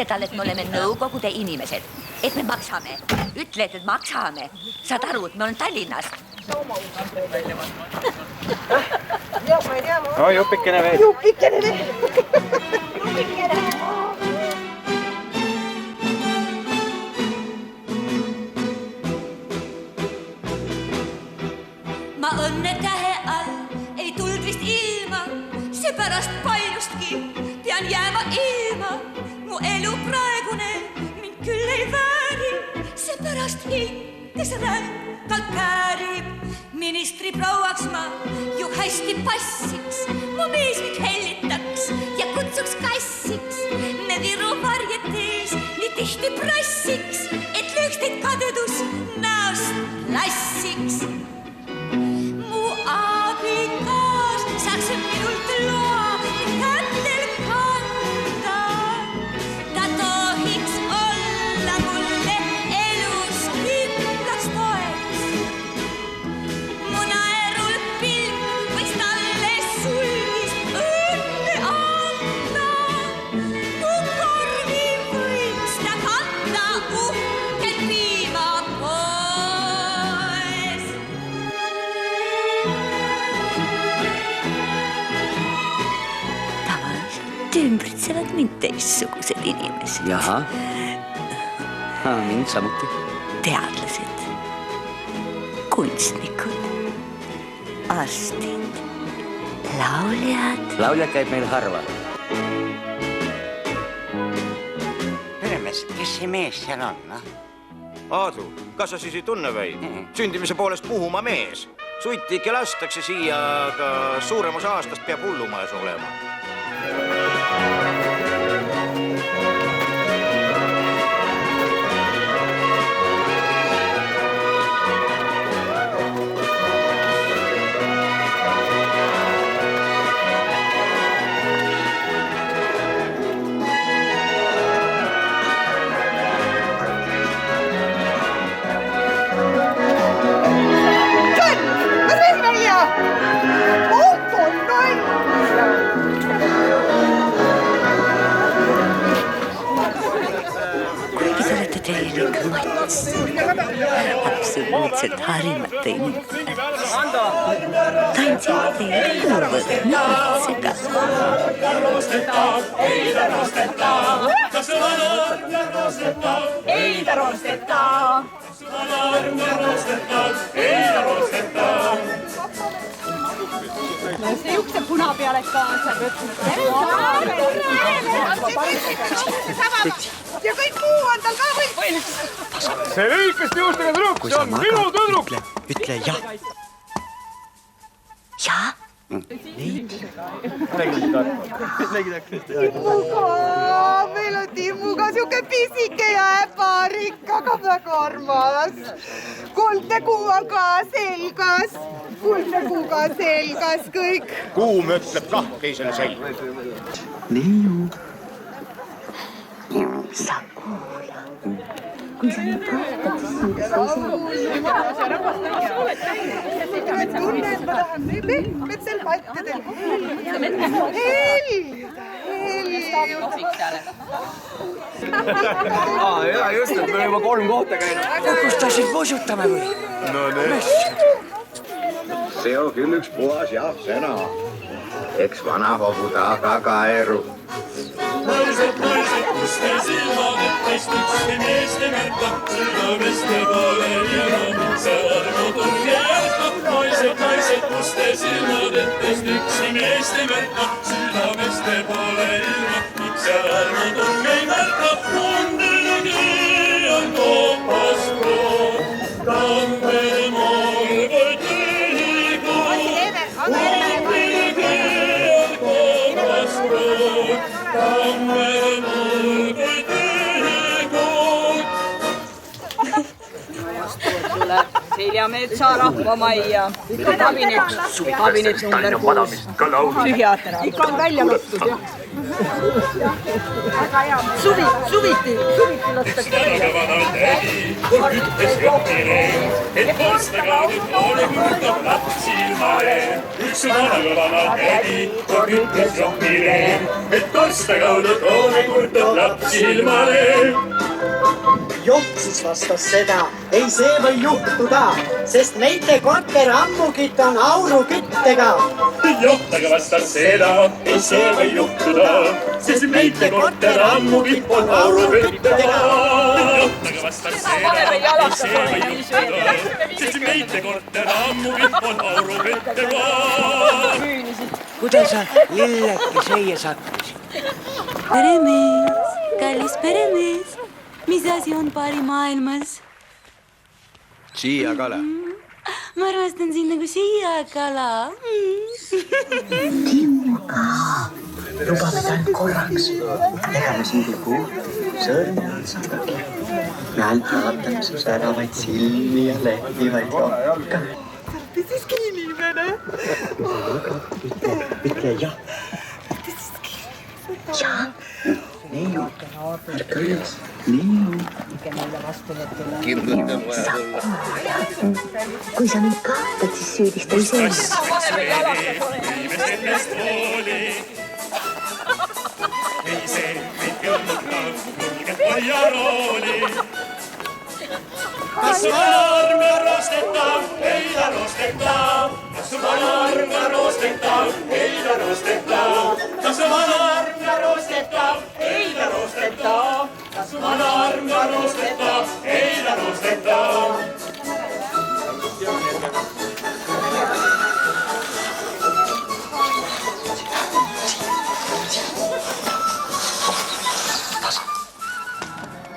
talle, et me oleme nõukogude inimesed, et me maksame. Ütle, et maksame. Saad aru, et me olen Tallinnas. No jupikene veel. Jupikene veel. Jupikene. Ma õnne tähe all ei tuld vist ilma, seepärast paljustki pean jääma ilma. Mu elu praegune mind küll ei vääri, seepärast hing, kes rängalt käärib. Ministri prouaks ma ju hästi passiks, mu mees mind hellitaks ja kutsuks kassiks. Me Viru varjetees nii tihti prassiks, et lööks teid kadedus näost lassiks. Mu abikaas saaks minult loa kätel kanda. Ta tohiks olla mulle elus kindlaks toeks. Mu naerul pilk võiks talle sulgis õnne anda. Mu korvi võiks ta kanda uhkelt piimapoes. Ümbritsevad mind teistsugused inimesed. Jaha, mind samuti. Teadlased, kunstnikud, arstid, lauljad. Laulja käib meil harva. Ülemees, kes see mees seal on? Aadu, kas sa siis ei tunne või? Sündimise poolest Muhumaa mees. Sutti ikka lastakse siia, aga suurem osa aastast peab hullumajas olema. Absoluutselt harimata inimesed. Tantsime teie kõrvõd mõõtsega. Ei ta rosteta. Kas on arm ja rosteta? Ei ta rosteta. Kas on arm ja rosteta? Ei ta rosteta. See jukse puna peale kaasa võtnud. Ja kõik muu on tal ka või? See lühikeste juustega tüdruk, see on minu tüdruk. Ütle jah. Ja? Timmuga, meil on Timmuga siuke pisike ja äparik, aga väga armas. Kuldne kuu on ka selgas. Kuldne kuu ka selgas kõik. Kuum ütleb kah teisele selga. Neiu. Sa kuula. Kui sa nüüd prahtad, siis on kas ei Tunne, et ma tahan nii pehmet seal pattidel. Ja just, et me juba 3 kohta käinud. Kus ta siis musutame või? No nüüd. See on küll üks puhas jah sõna. Eks vana hobu taga kaeru. Naised, kus te silmadetest ükski meeste märka, südameste poole ilma, see armutud jätkab. Naised, kus te silmadetest ükski meeste märka, südameste poole ilma, see armutud ei märka. Kundegi on toopas kroon, tamme mool või tühigu. Kundegi on toopas kroon, tamme mool või tühigu. jälle Seljametsa rahvamajja. Kabinet number 6. Psühhiaater. Ikka on välja lastud, jah. Suviti lastakse välja. Ütles jõhkile, et poistega nüüd poole kurtab laps ilmale. Üks vana tädi kord ütles jõhkile, et poistega nüüd poole kurtab laps ilmale. Joht siis vastas seda, ei see või juhtuda, sest meite korter ammugit on auruküttega. Joht aga vastas seda, ei see või juhtuda, sest meite korter ammugit on auruküttega. Joht aga vastas seda, ei see või juhtuda, sest meite korter ammugit on auruküttega. Kuidas sa lilleke siia sattusid? Peremees, kallis peremees, mis asi on parimaailmas? Siiakala. Ma armastan sind nagu siiakala. Timmuga. Lubame ta ainult korraks. Ega me siin küll puhuta, sõrme otsastagi. Me ainult vaatame su säravaid silmi ja lehvivaid lokka. Te siiski inimene. Ütle jah. Jah. Neiu, ärka üles. Neiu. Kui sa mind kahtad, siis süüdista iseennast. Viime sellest vooli. Ei see meid kõlmutab, kulgeb hoiarooli. Kas vanarm ja roostetav, ei ta roostetav. Kas vanarm ja roostetav, ei ta roostetav. Kas vanarm ja roostetav, ei ta roostetav. Kas vanarm ja roostetav, ei ta roostetav.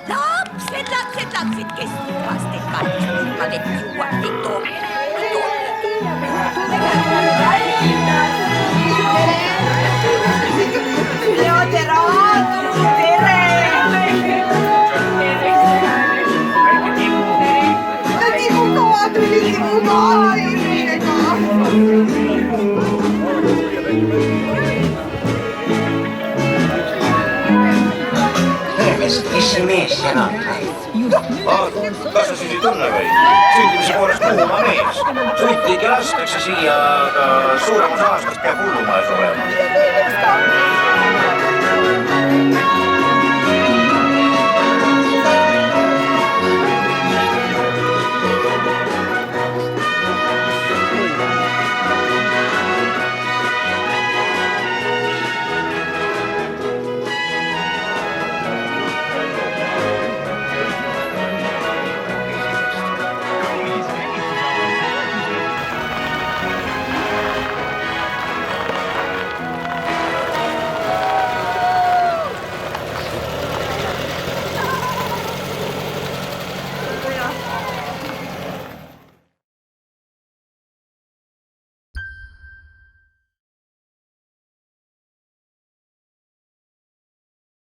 Lapset, kes ikastet kaitsvad, et juuati Ja tere, Aadu, tere! Timuga tuli, Timuga Irmega. Peremees, kes see mees seal on? Aadu, kas sa siis ei tunne või? Sündimise poolest Muhumaa mees. Suitiga lastakse siia, aga suuremas aastast peab hullumajas olema.